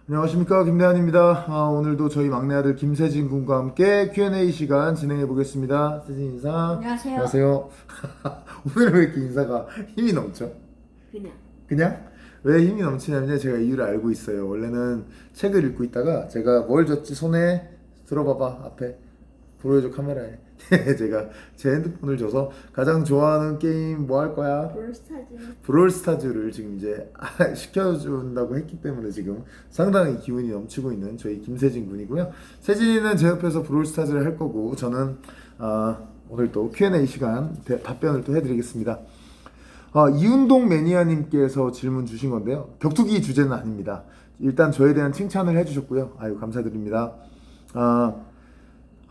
안녕하십니까, 김대한입니다. 오늘도 저희 막내 아들 김세진 군과 함께 Q&A 시간 진행해 보겠습니다. 세진 인사. 안녕하세요. 안녕하세요. 오늘은 왜 이렇게 인사가 힘이 넘쳐? 그냥 그냥? 왜 힘이 넘치냐면 제가 이유를 알고 있어요. 원래는 책을 읽고 있다가 제가 뭘 줬지 손에 들어봐봐 앞에 보여줘 카메라에 제가 제 핸드폰을 줘서 가장 좋아하는 게임 뭐 할 거야? 브롤스타즈. 브롤스타즈를 지금 이제 시켜준다고 했기 때문에 지금 상당히 기운이 넘치고 있는 저희 김세진 군이고요. 세진이는 제 옆에서 브롤스타즈를 할 거고 저는 오늘 또 Q&A 시간 답변을 또 해드리겠습니다. 이운동 매니아님께서 질문 주신 건데요. 격투기 주제는 아닙니다. 일단 저에 대한 칭찬을 해주셨고요. 아유 감사드립니다.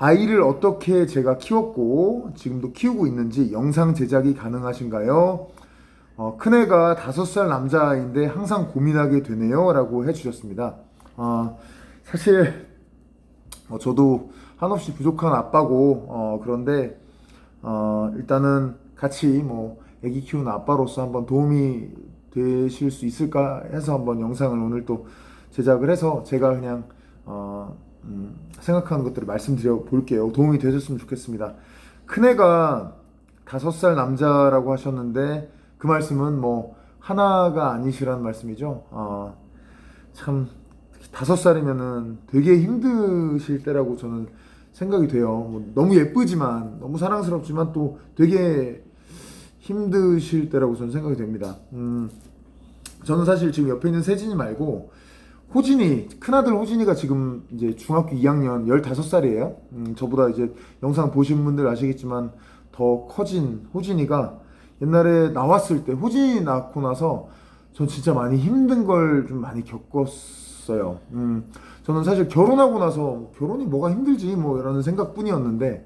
아이를 어떻게 제가 키웠고 지금도 키우고 있는지 영상 제작이 가능하신가요? 큰애가 5살 남자아이인데 항상 고민하게 되네요 라고 해주셨습니다. 사실 저도 한없이 부족한 아빠고 그런데 일단은 같이 애기 키우는 아빠로서 한번 도움이 되실 수 있을까 해서 한번 영상을 오늘 또 제작을 해서 제가 그냥 생각하는 것들을 말씀드려 볼게요. 도움이 되셨으면 좋겠습니다. 큰애가 5살 남자라고 하셨는데 그 말씀은 하나가 아니시라는 말씀이죠. 참 5살이면은 되게 힘드실 때라고 저는 생각이 돼요. 너무 예쁘지만 너무 사랑스럽지만 또 되게 힘드실 때라고 저는 생각이 됩니다. 저는 사실 지금 옆에 있는 세진이 말고 호진이, 큰아들 호진이가 지금 이제 중학교 2학년 15살이에요. 저보다 이제 영상 보신 분들 아시겠지만 더 커진 호진이가 옛날에 나왔을 때, 호진이 낳고 나서 전 진짜 많이 힘든 걸 좀 많이 겪었어요. 저는 사실 결혼하고 나서 결혼이 뭐가 힘들지 이라는 생각뿐이었는데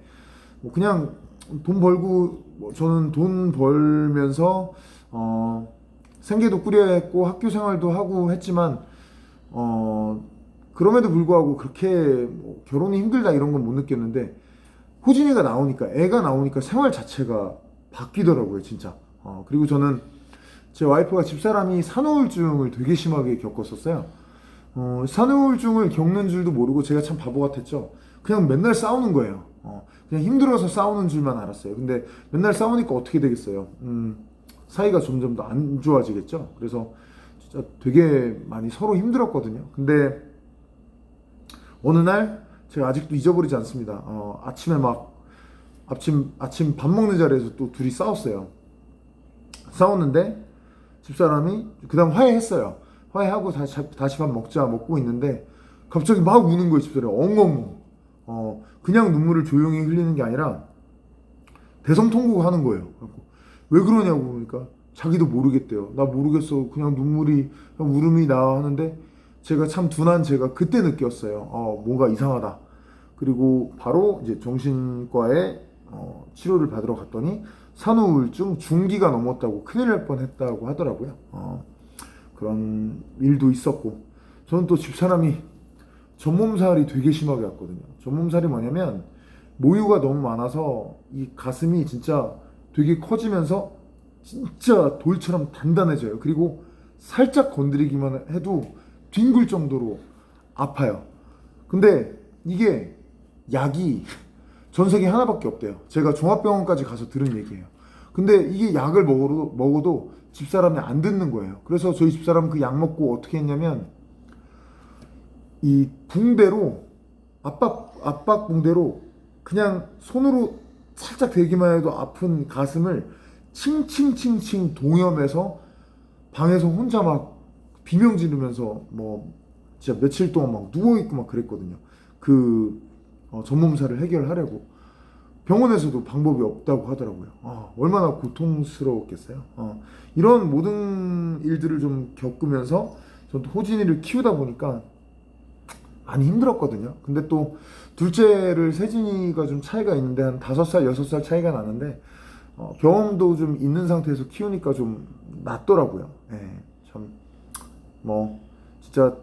그냥 돈 벌고 저는 돈 벌면서 생계도 꾸려야 했고 학교 생활도 하고 했지만 그럼에도 불구하고 그렇게 결혼이 힘들다 이런 건 못 느꼈는데 호진이가 나오니까 애가 나오니까 생활 자체가 바뀌더라고요 진짜. 그리고 저는 제 와이프가 집사람이 산후우울증을 되게 심하게 겪었었어요. 산후우울증을 겪는 줄도 모르고 제가 참 바보 같았죠. 그냥 맨날 싸우는 거예요. 그냥 힘들어서 싸우는 줄만 알았어요. 근데 맨날 싸우니까 어떻게 되겠어요. 사이가 점점 더 안 좋아지겠죠. 그래서 진짜 되게 많이 서로 힘들었거든요. 근데 어느 날 제가 아직도 잊어버리지 않습니다. 아침에 아침 밥 먹는 자리에서 또 둘이 싸웠어요. 싸웠는데 집사람이 그다음 화해했어요. 화해하고 다시 밥 먹자 먹고 있는데 갑자기 막 우는 거예요. 집사람이 엉엉. 그냥 눈물을 조용히 흘리는 게 아니라 대성통곡하는 거예요. 왜 그러냐고 그러니까 자기도 모르겠대요. 나 모르겠어. 그냥 눈물이 그냥 울음이 나 하는데 제가 참 둔한 제가 그때 느꼈어요. 뭔가 이상하다. 그리고 바로 이제 정신과에 치료를 받으러 갔더니 산후우울증 중기가 넘었다고 큰일 날 뻔했다고 하더라고요. 그런 일도 있었고 저는 또 집사람이 전몸살이 되게 심하게 왔거든요. 전몸살이 뭐냐면 모유가 너무 많아서 이 가슴이 진짜 되게 커지면서 진짜 돌처럼 단단해져요. 그리고 살짝 건드리기만 해도 뒹굴 정도로 아파요. 근데 이게 약이 전 세계 하나밖에 없대요. 제가 종합병원까지 가서 들은 얘기예요. 근데 이게 약을 먹어도 집사람이 안 듣는 거예요. 그래서 저희 집사람은 그 약 먹고 어떻게 했냐면 이 붕대로 압박 붕대로 그냥 손으로 살짝 대기만 해도 아픈 가슴을 칭칭칭칭 동여매서 방에서 혼자 막 비명 지르면서 진짜 며칠 동안 막 누워있고 막 그랬거든요. 그 전몸살을 해결하려고 병원에서도 방법이 없다고 하더라고요. 얼마나 고통스러웠겠어요. 이런 모든 일들을 좀 겪으면서 저도 호진이를 키우다 보니까 많이 힘들었거든요. 근데 또 둘째를 세진이가 좀 차이가 있는데 한 5살, 6살 차이가 나는데 경험도 좀 있는 상태에서 키우니까 좀 낫더라고요. 예, 참 진짜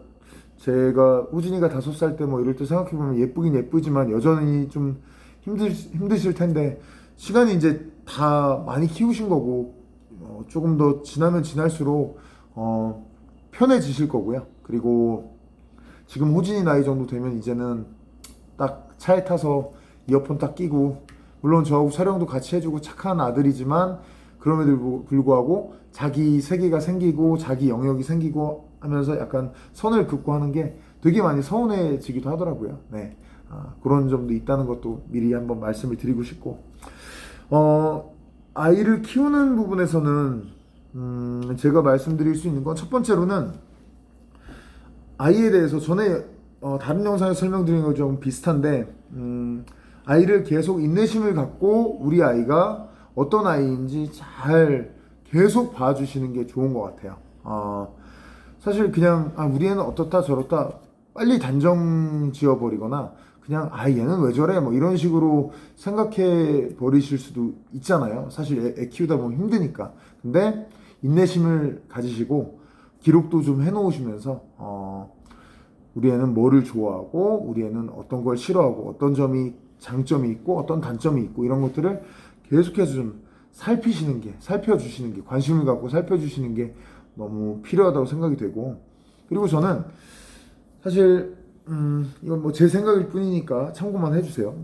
제가 호진이가 5살 때 이럴 때 생각해보면 예쁘긴 예쁘지만 여전히 좀 힘드실 텐데 시간이 이제 다 많이 키우신 거고 조금 더 지나면 지날수록 편해지실 거고요. 그리고 지금 호진이 나이 정도 되면 이제는 딱 차에 타서 이어폰 딱 끼고, 물론 저하고 촬영도 같이 해주고 착한 아들이지만 그럼에도 불구하고 자기 세계가 생기고 자기 영역이 생기고 하면서 약간 선을 긋고 하는 게 되게 많이 서운해지기도 하더라고요. 네. 그런 점도 있다는 것도 미리 한번 말씀을 드리고 싶고, 아이를 키우는 부분에서는 제가 말씀드릴 수 있는 건, 첫 번째로는 아이에 대해서 전에 다른 영상에 설명드린 거 좀 비슷한데, 아이를 계속 인내심을 갖고 우리 아이가 어떤 아이인지 잘 계속 봐주시는 게 좋은 것 같아요. 사실 그냥 우리 애는 어떻다 저렇다 빨리 단정 지어버리거나 그냥 얘는 왜 저래 뭐 이런 식으로 생각해 버리실 수도 있잖아요. 사실 애 키우다 보면 힘드니까. 근데 인내심을 가지시고 기록도 좀 해놓으시면서 우리 애는 뭐를 좋아하고 우리 애는 어떤 걸 싫어하고 어떤 점이 장점이 있고 어떤 단점이 있고 이런 것들을 계속해서 좀 살펴주시는 게, 관심을 갖고 살펴주시는 게 너무 필요하다고 생각이 되고, 그리고 저는 사실 이건 뭐 제 생각일 뿐이니까 참고만 해주세요.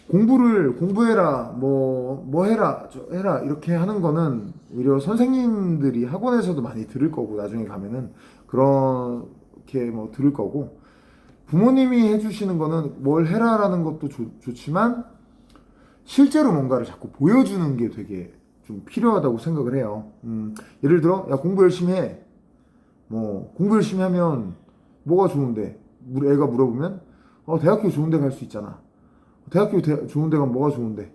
공부해라 뭐 해라 해라 이렇게 하는 거는 오히려 선생님들이 학원에서도 많이 들을 거고, 나중에 가면은 그렇게 뭐 들을 거고, 부모님이 해주시는 거는 뭘 해라라는 것도 좋지만 실제로 뭔가를 자꾸 보여주는 게 되게 좀 필요하다고 생각을 해요. 예를 들어, 야, 공부 열심히 해. 뭐, 공부 열심히 하면 뭐가 좋은데? 애가 물어보면, 대학교 좋은 데 갈 수 있잖아. 좋은 데 가면 뭐가 좋은데?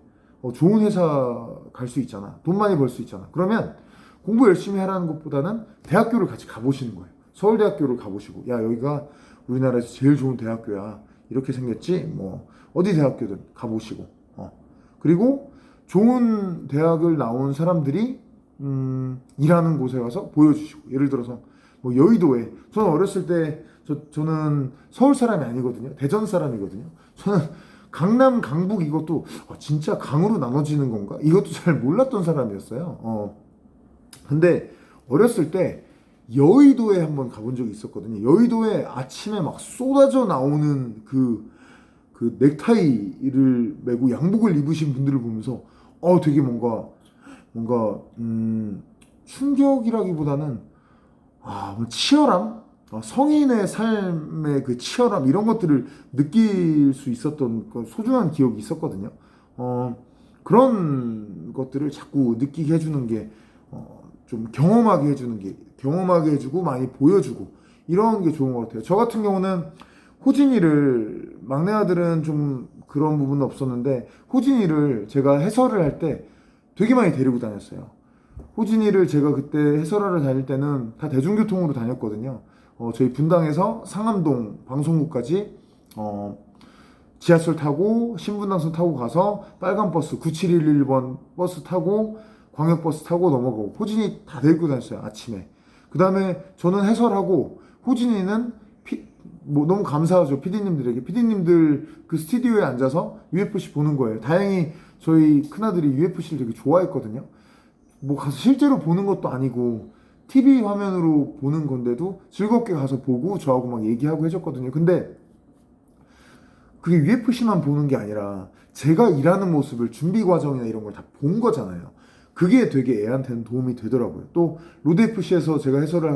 좋은 회사 갈 수 있잖아. 돈 많이 벌 수 있잖아. 그러면 공부 열심히 하라는 것보다는 대학교를 같이 가보시는 거예요. 서울대학교를 가보시고, 야, 여기가 우리나라에서 제일 좋은 대학교야. 이렇게 생겼지? 뭐, 어디 대학교든 가보시고, 그리고 좋은 대학을 나온 사람들이 일하는 곳에 가서 보여주시고, 예를 들어서 뭐 여의도에, 저는 어렸을 때 저는 서울 사람이 아니거든요. 대전 사람이거든요. 저는 강남, 강북 이것도 진짜 강으로 나눠지는 건가? 이것도 잘 몰랐던 사람이었어요. 근데 어렸을 때 여의도에 한번 가본 적이 있었거든요. 여의도에 아침에 막 쏟아져 나오는 그 넥타이를 메고 양복을 입으신 분들을 보면서 되게 뭔가 충격이라기보다는 뭐 치열함, 성인의 삶의 그 치열함 이런 것들을 느낄 수 있었던 소중한 기억이 있었거든요. 그런 것들을 자꾸 느끼게 해주는 게, 좀 경험하게 해주고 많이 보여주고 이런 게 좋은 것 같아요. 저 같은 경우는 호진이를, 막내 아들은 좀 그런 부분은 없었는데 호진이를 제가 해설을 할 때 되게 많이 데리고 다녔어요. 호진이를 제가 그때 해설하러 다닐 때는 다 대중교통으로 다녔거든요. 저희 분당에서 상암동 방송국까지 지하철 타고 신분당선 타고 가서 빨간 버스 9711번 버스 타고 광역버스 타고 넘어가고, 호진이 다 데리고 다녔어요, 아침에. 그 다음에 저는 해설하고 호진이는 뭐 너무 감사하죠, PD님들에게. PD님들 그 스튜디오에 앉아서 UFC 보는 거예요. 다행히 저희 큰아들이 UFC를 되게 좋아했거든요. 뭐 가서 실제로 보는 것도 아니고 TV 화면으로 보는 건데도 즐겁게 가서 보고 저하고 막 얘기하고 해줬거든요. 근데 그게 UFC만 보는 게 아니라 제가 일하는 모습을, 준비 과정이나 이런 걸 다 본 거잖아요. 그게 되게 애한테는 도움이 되더라고요. 또 로드FC에서 제가 해설을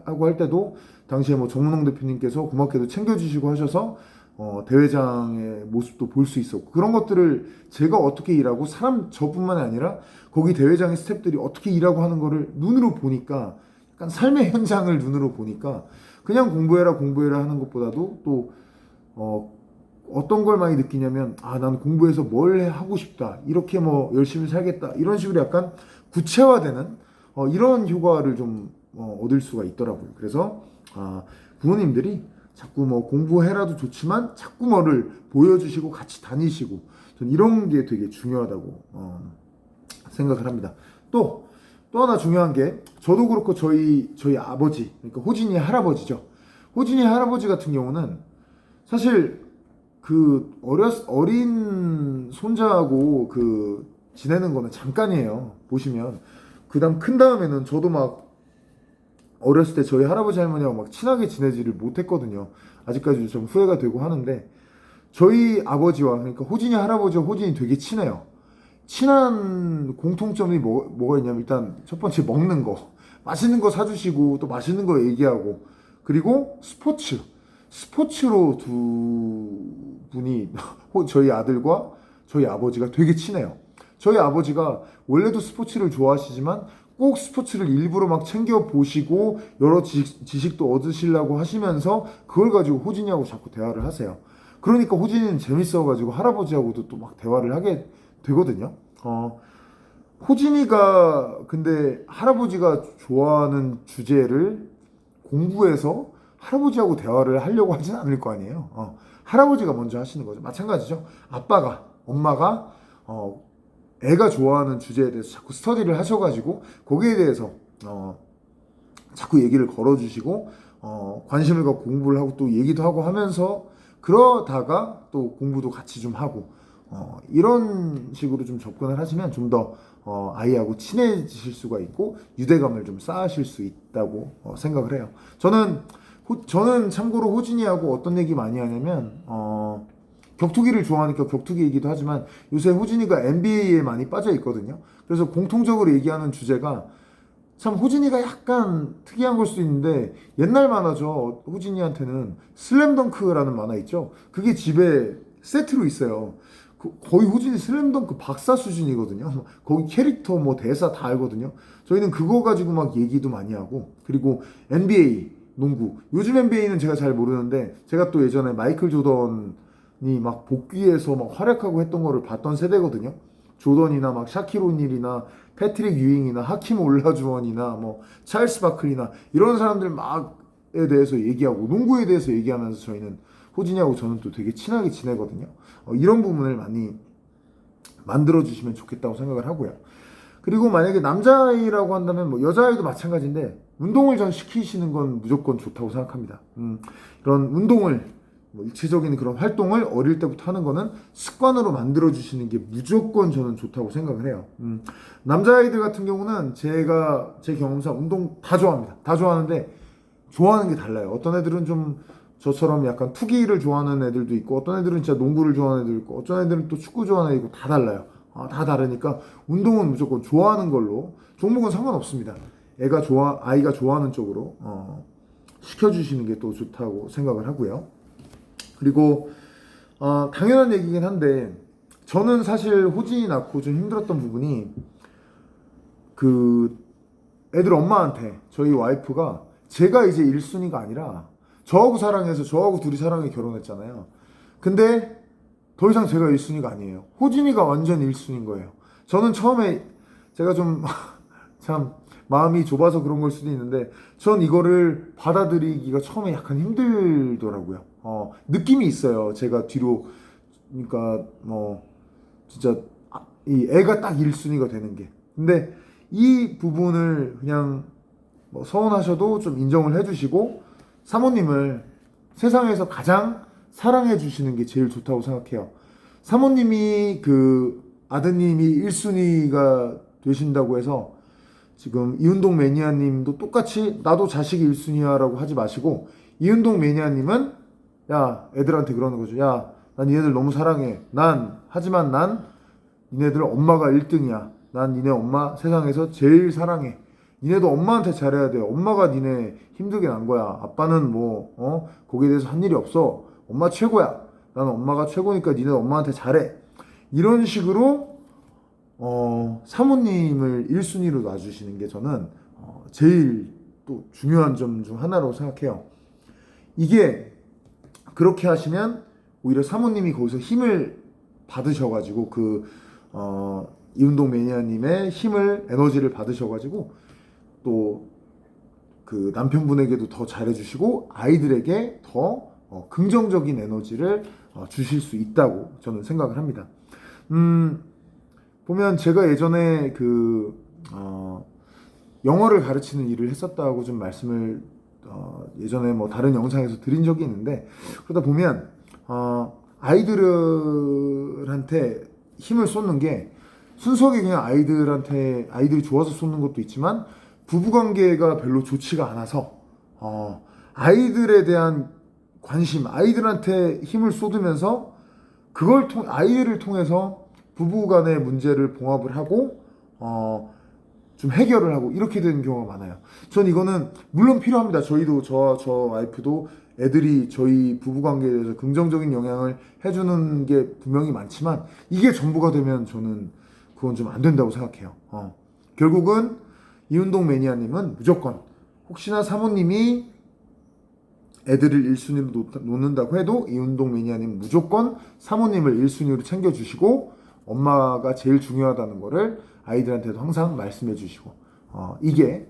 하고 할 때도 당시에 뭐 정문홍 대표님께서 고맙게도 챙겨주시고 하셔서 대회장의 모습도 볼 수 있었고, 그런 것들을 제가 어떻게 일하고 저뿐만이 아니라 거기 대회장의 스태프들이 어떻게 일하고 하는 거를 눈으로 보니까, 약간 삶의 현장을 눈으로 보니까 그냥 공부해라 하는 것보다도 또 어떤 걸 많이 느끼냐면, 난 공부해서 뭘 하고 싶다, 이렇게 뭐 열심히 살겠다, 이런 식으로 약간 구체화되는 이런 효과를 좀 얻을 수가 있더라고요. 그래서 부모님들이 자꾸 뭐 공부해라도 좋지만 자꾸 뭐를 보여주시고 같이 다니시고, 전 이런 게 되게 중요하다고 생각을 합니다. 또 하나 중요한 게, 저도 그렇고 저희 아버지, 그러니까 호진이 할아버지죠. 호진이 할아버지 같은 경우는 사실 그 어린 손자하고 지내는 거는 잠깐이에요. 보시면 그 다음 큰 다음에는 저도 막 어렸을 때 저희 할아버지 할머니하고 막 친하게 지내지를 못했거든요. 아직까지도 좀 후회가 되고 하는데 저희 아버지와 그러니까 호진이 할아버지와 호진이 되게 친해요. 친한 공통점이 뭐가 있냐면 일단 첫 번째 먹는 거 맛있는 거 사주시고 또 맛있는 거 얘기하고 그리고 스포츠로 두 분이 저희 아들과 저희 아버지가 되게 친해요. 저희 아버지가 원래도 스포츠를 좋아하시지만 꼭 스포츠를 일부러 막 챙겨 보시고 여러 지식도 얻으시려고 하시면서 그걸 가지고 호진이하고 자꾸 대화를 하세요. 그러니까 호진이는 재밌어가지고 할아버지하고도 또 막 대화를 하게 되거든요. 호진이가 근데 할아버지가 좋아하는 주제를 공부해서 할아버지하고 대화를 하려고 하진 않을 거 아니에요. 할아버지가 먼저 하시는 거죠. 마찬가지죠. 엄마가 애가 좋아하는 주제에 대해서 자꾸 스터디를 하셔가지고 거기에 대해서 자꾸 얘기를 걸어주시고 관심을 갖고 공부를 하고 또 얘기도 하고 하면서 그러다가 또 공부도 같이 좀 하고 이런 식으로 좀 접근을 하시면 좀 더 아이하고 친해지실 수가 있고 유대감을 좀 쌓으실 수 있다고 생각을 해요. 저는 참고로 호진이하고 어떤 얘기 많이 하냐면 격투기를 좋아하니까 격투기 얘기도 하지만 요새 호진이가 NBA에 많이 빠져 있거든요. 그래서 공통적으로 얘기하는 주제가 참 호진이가 약간 특이한 걸 수도 있는데 옛날 만화죠. 호진이한테는 슬램덩크라는 만화 있죠. 그게 집에 세트로 있어요. 거의 호진이 슬램덩크 박사 수준이거든요. 거기 캐릭터 뭐 대사 다 알거든요. 저희는 그거 가지고 막 얘기도 많이 하고 그리고 NBA 농구 요즘 NBA는 제가 잘 모르는데 제가 또 예전에 마이클 조던이 막 복귀해서 막 활약하고 했던 거를 봤던 세대거든요. 조던이나 막 샤킬 오닐이나 패트릭 유잉이나 하킴 올라주원이나 뭐 찰스 바클리나 이런 사람들 막에 대해서 얘기하고 농구에 대해서 얘기하면서 저희는 호진이하고 저는 또 되게 친하게 지내거든요. 이런 부분을 많이 만들어 주시면 좋겠다고 생각을 하고요. 그리고 만약에 남자아이라고 한다면 뭐 여자아이도 마찬가지인데 운동을 전 시키시는 건 무조건 좋다고 생각합니다. 이런 운동을 뭐 일체적인 그런 활동을 어릴 때부터 하는 거는 습관으로 만들어 주시는 게 무조건 저는 좋다고 생각을 해요. 남자아이들 같은 경우는 제가 제 경험상 운동 다 좋아합니다. 다 좋아하는데 좋아하는 게 달라요. 어떤 애들은 좀 저처럼 약간 투기를 좋아하는 애들도 있고 어떤 애들은 진짜 농구를 좋아하는 애들도 있고 어떤 애들은 또 축구 좋아하는 애도 있고 다 달라요. 다 다르니까 운동은 무조건 좋아하는 걸로 종목은 상관없습니다. 아이가 좋아하는 쪽으로 시켜주시는 게 또 좋다고 생각을 하고요. 그리고 당연한 얘기긴 한데 저는 사실 호진이 낳고 좀 힘들었던 부분이 그 애들 엄마한테 저희 와이프가 제가 이제 1순위가 아니라 저하고 사랑해서 저하고 둘이 사랑해 결혼했잖아요. 근데 더 이상 제가 1순위가 아니에요. 호진이가 완전 1순위인 거예요. 저는 처음에 제가 좀 참 마음이 좁아서 그런 걸 수도 있는데 전 이거를 받아들이기가 처음에 약간 힘들더라고요. 느낌이 있어요. 제가 뒤로 그러니까 뭐 진짜 이 애가 딱 1순위가 되는 게. 근데 이 부분을 그냥 뭐 서운하셔도 좀 인정을 해주시고 사모님을 세상에서 가장 사랑해 주시는 게 제일 좋다고 생각해요. 사모님이 그 아드님이 1순위가 되신다고 해서 지금 이운동 매니아님도 똑같이 나도 자식이 1순위야 라고 하지 마시고 이운동 매니아님은 야 애들한테 그러는 거죠. 야 난 니네들 너무 사랑해. 하지만 난 니네들 엄마가 1등이야. 난 니네 엄마 세상에서 제일 사랑해. 니네도 엄마한테 잘해야 돼. 엄마가 니네 힘들게 난 거야. 아빠는 뭐 거기에 대해서 한 일이 없어. 엄마 최고야. 나는 엄마가 최고니까 니네 엄마한테 잘해. 이런 식으로 사모님을 1순위로 놔주시는 게 저는 제일 또 중요한 점 중 하나라고 생각해요. 이게 그렇게 하시면 오히려 사모님이 거기서 힘을 받으셔가지고 이운동 매니아님의 에너지를 받으셔가지고 또 그 남편분에게도 더 잘해주시고 아이들에게 더 긍정적인 에너지를 주실 수 있다고 저는 생각을 합니다. 보면 제가 예전에 영어를 가르치는 일을 했었다고 좀 말씀을 예전에 뭐 다른 영상에서 드린 적이 있는데 그러다 보면 아이들한테 힘을 쏟는 게 순수하게 그냥 아이들이 좋아서 쏟는 것도 있지만 부부관계가 별로 좋지가 않아서 아이들에 대한 관심, 아이들한테 힘을 쏟으면서 아이들을 통해서 부부간의 문제를 봉합을 하고 좀 해결을 하고 이렇게 되는 경우가 많아요. 전 이거는 물론 필요합니다. 저희도 저 와이프도 애들이 저희 부부관계에 대해서 긍정적인 영향을 해주는 게 분명히 많지만 이게 전부가 되면 저는 그건 좀 안 된다고 생각해요. 결국은 이운동 매니아님은 무조건 혹시나 사모님이 애들을 1순위로 놓는다고 해도 이운동 매니아님 무조건 사모님을 1순위로 챙겨주시고 엄마가 제일 중요하다는 거를 아이들한테도 항상 말씀해 주시고 이게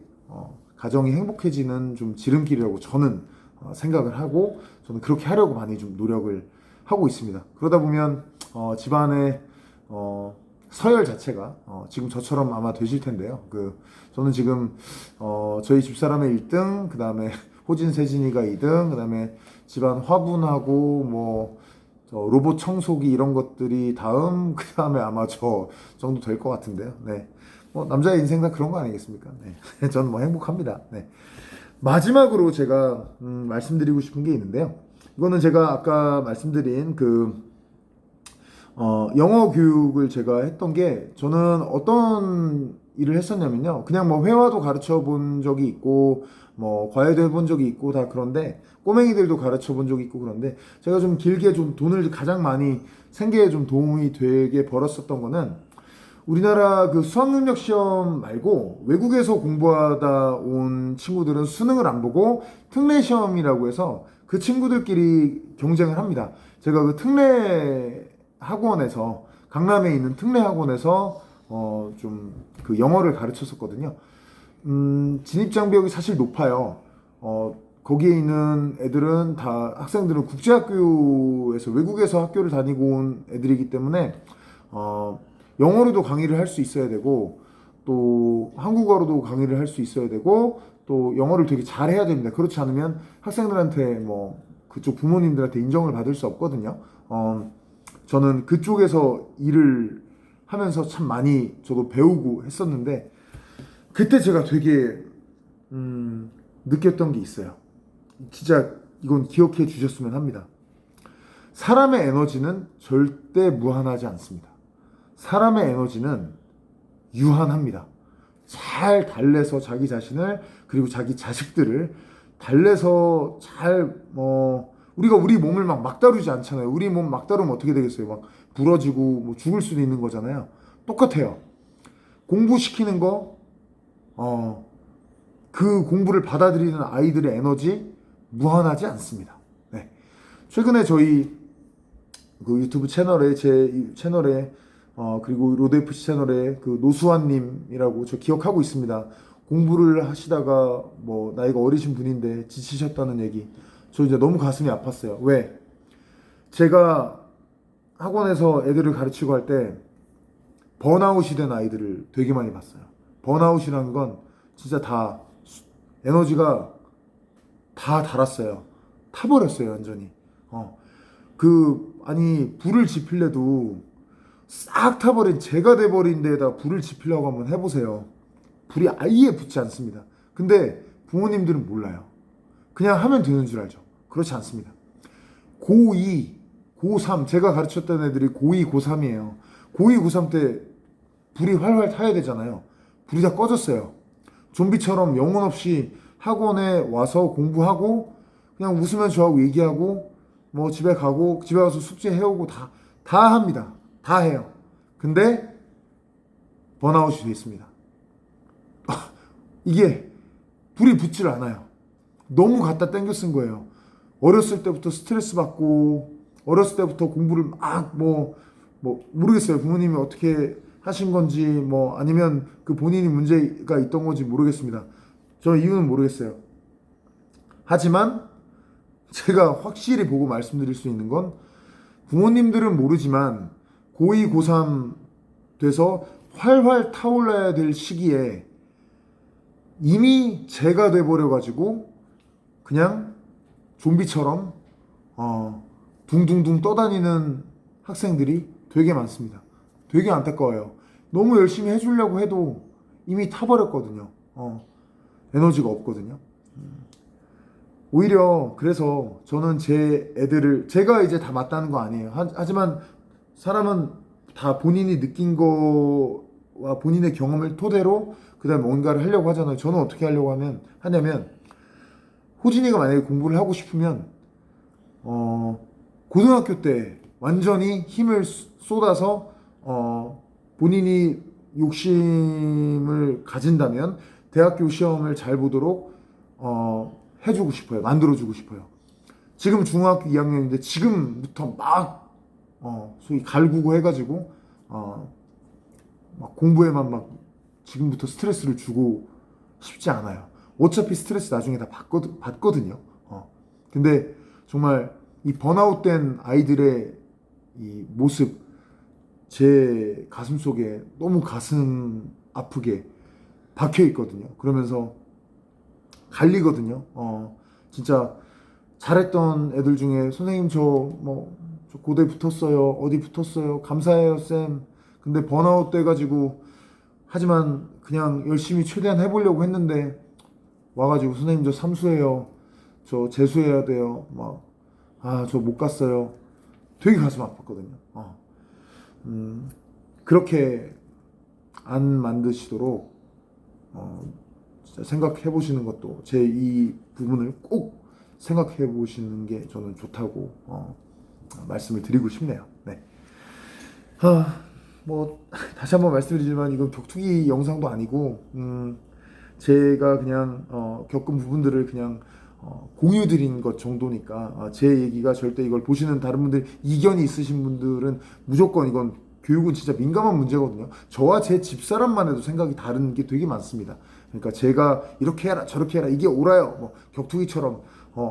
가정이 행복해지는 좀 지름길이라고 저는 생각을 하고 저는 그렇게 하려고 많이 좀 노력을 하고 있습니다. 그러다 보면 집안의 서열 자체가 지금 저처럼 아마 되실 텐데요. 저는 지금 저희 집사람의 1등, 그 다음에 호진 세진이가 2등, 그 다음에 집안 화분하고 뭐 로봇 청소기 이런 것들이 다음, 그 다음에 아마 저 정도 될 것 같은데요. 네. 남자의 인생 다 그런 거 아니겠습니까? 네. 저는 뭐 행복합니다. 네. 마지막으로 제가 말씀드리고 싶은 게 있는데요. 이거는 제가 아까 말씀드린 영어 교육을 제가 했던 게 저는 어떤 일을 했었냐면요. 그냥 뭐 회화도 가르쳐 본 적이 있고 뭐 과외도 해본 적이 있고 다 그런데 꼬맹이들도 가르쳐 본 적이 있고 그런데 제가 좀 길게 좀 돈을 가장 많이 생계에 좀 도움이 되게 벌었었던 거는 우리나라 그 수학능력 시험 말고 외국에서 공부하다 온 친구들은 수능을 안 보고 특례 시험이라고 해서 그 친구들끼리 경쟁을 합니다. 제가 그 특례 학원에서 강남에 있는 특례 학원에서 좀 그 영어를 가르쳤었거든요. 진입 장벽이 사실 높아요. 거기에 있는 애들은 다 학생들은 국제학교에서 외국에서 학교를 다니고 온 애들이기 때문에 영어로도 강의를 할 수 있어야 되고 또 한국어로도 강의를 할 수 있어야 되고 또 영어를 되게 잘해야 됩니다. 그렇지 않으면 학생들한테 뭐 그쪽 부모님들한테 인정을 받을 수 없거든요. 저는 그쪽에서 일을 하면서 참 많이 저도 배우고 했었는데 그때 제가 되게 느꼈던 게 있어요. 진짜 이건 기억해 주셨으면 합니다. 사람의 에너지는 절대 무한하지 않습니다. 사람의 에너지는 유한합니다. 잘 달래서 자기 자신을 그리고 자기 자식들을 달래서 우리가 우리 몸을 막 다루지 않잖아요. 우리 몸 막 다루면 어떻게 되겠어요? 막 부러지고 뭐 죽을 수도 있는 거잖아요. 똑같아요. 공부시키는 거, 그 공부를 받아들이는 아이들의 에너지 무한하지 않습니다. 네. 최근에 저희 그 유튜브 채널에 제 채널에 그리고 로드FC 채널에 그 노수환님이라고 저 기억하고 있습니다. 공부를 하시다가 뭐 나이가 어리신 분인데 지치셨다는 얘기. 저 이제 너무 가슴이 아팠어요. 왜? 제가 학원에서 애들을 가르치고 할 때 번아웃이 된 아이들을 되게 많이 봤어요. 번아웃이라는 건 진짜 다 에너지가 다 닳았어요. 타버렸어요, 완전히. 불을 지필래도 싹 타버린 재가 돼버린 데에다 불을 지피려고 한번 해보세요. 불이 아예 붙지 않습니다. 근데 부모님들은 몰라요. 그냥 하면 되는 줄 알죠. 그렇지 않습니다. 고2, 고3, 제가 가르쳤던 애들이 고2, 고3이에요. 고2, 고3 때 불이 활활 타야 되잖아요. 불이 다 꺼졌어요. 좀비처럼 영혼 없이 학원에 와서 공부하고 그냥 웃으면 저하고 얘기하고 뭐 집에 가고 집에 가서 숙제 해오고 다 합니다. 다 해요. 근데 번아웃이 돼 있습니다. 이게 불이 붙질 않아요. 너무 갖다 땡겨 쓴 거예요. 어렸을 때부터 스트레스 받고 어렸을 때부터 공부를 모르겠어요. 부모님이 어떻게 하신 건지 아니면 그 본인이 문제가 있던 건지 모르겠습니다. 저 이유는 모르겠어요. 하지만 제가 확실히 보고 말씀드릴 수 있는 건 부모님들은 모르지만 고2, 고3 돼서 활활 타올라야 될 시기에 이미 재가 돼버려가지고 그냥 좀비처럼 둥둥둥 떠다니는 학생들이 되게 많습니다. 되게 안타까워요. 너무 열심히 해주려고 해도 이미 타버렸거든요. 에너지가 없거든요. 오히려 그래서 저는 제 애들을 제가 이제 다 맞다는 거 아니에요. 하지만 사람은 다 본인이 느낀 거와 본인의 경험을 토대로 그다음에 뭔가를 하려고 하잖아요. 저는 어떻게 하려고 하냐면 호진이가 만약에 공부를 하고 싶으면 고등학교 때 완전히 힘을 쏟아서 본인이 욕심을 가진다면 대학교 시험을 잘 보도록 해주고 싶어요. 만들어주고 싶어요. 지금 중학교 2학년인데 지금부터 막 소위 갈구고 해가지고 막 공부에만 막 지금부터 스트레스를 주고 싶지 않아요. 어차피 스트레스 나중에 다 받거든요. 근데 정말 이 번아웃된 아이들의 이 모습 제 가슴 속에 너무 가슴 아프게 박혀 있거든요. 그러면서 갈리거든요. 진짜 잘했던 애들 중에 선생님 저 고대 붙었어요. 어디 붙었어요. 감사해요, 쌤. 근데 번아웃 돼가지고 하지만 그냥 열심히 최대한 해보려고 했는데 와가지고 선생님 저 삼수해요. 저 재수해야 돼요. 저 못 갔어요. 되게 가슴 아팠거든요. 그렇게 안 만드시도록 진짜 생각해 보시는 것도 제 이 부분을 꼭 생각해 보시는 게 저는 좋다고 말씀을 드리고 싶네요. 네. 다시 한번 말씀드리지만 이건 격투기 영상도 아니고 제가 그냥 겪은 부분들을 그냥 공유 드린 것 정도니까 제 얘기가 절대 이걸 보시는 다른 분들 이견이 있으신 분들은 무조건 이건 교육은 진짜 민감한 문제거든요. 저와 제 집사람만 해도 생각이 다른 게 되게 많습니다. 그러니까 제가 이렇게 해라 저렇게 해라 이게 옳아요. 격투기처럼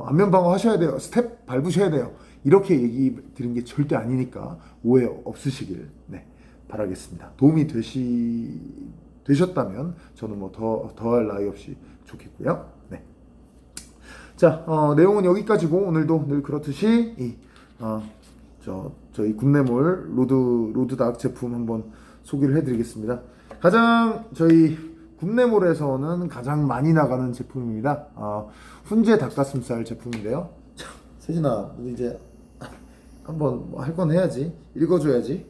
안면 방어 하셔야 돼요. 스텝 밟으셔야 돼요. 이렇게 얘기 드린 게 절대 아니니까 오해 없으시길 바라겠습니다. 도움이 되셨다면 저는 더할 나위 없이 좋겠고요. 네. 자, 내용은 여기까지고 오늘도 늘 그렇듯이 저희 굽네몰 로드닥 제품 한번 소개를 해드리겠습니다. 가장 저희 굽네몰에서는 가장 많이 나가는 제품입니다. 훈제 닭가슴살 제품인데요. 자, 세진아, 우리 이제 한번 할 건 해야지. 읽어줘야지.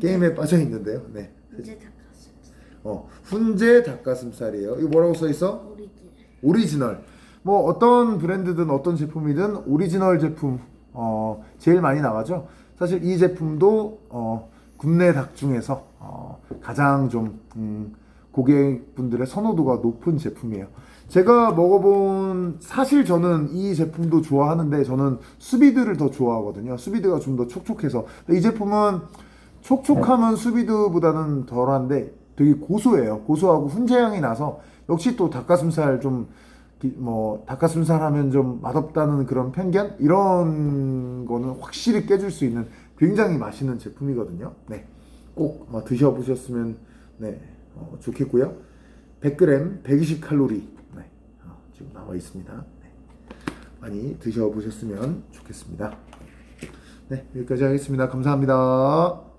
게임에 빠져 있는데요. 네. 훈제 닭가슴살. 훈제 닭가슴살이에요. 이거 뭐라고 써 있어? 오리지널. 어떤 브랜드든 어떤 제품이든 오리지널 제품 제일 많이 나가죠. 사실 이 제품도 굽네 닭 중에서 가장 좀 고객분들의 선호도가 높은 제품이에요. 제가 먹어본 사실 저는 이 제품도 좋아하는데 저는 수비드를 더 좋아하거든요. 수비드가 좀 더 촉촉해서 이 제품은 촉촉함은 수비드보다는 덜한데 되게 고소해요. 고소하고 훈제향이 나서 역시 또 닭가슴살 닭가슴살 하면 좀 맛없다는 그런 편견 이런 거는 확실히 깨줄 수 있는 굉장히 맛있는 제품이거든요. 네, 꼭 드셔보셨으면 좋겠고요. 100g 120칼로리 지금 나와 있습니다. 네, 많이 드셔보셨으면 좋겠습니다. 네, 여기까지 하겠습니다. 감사합니다.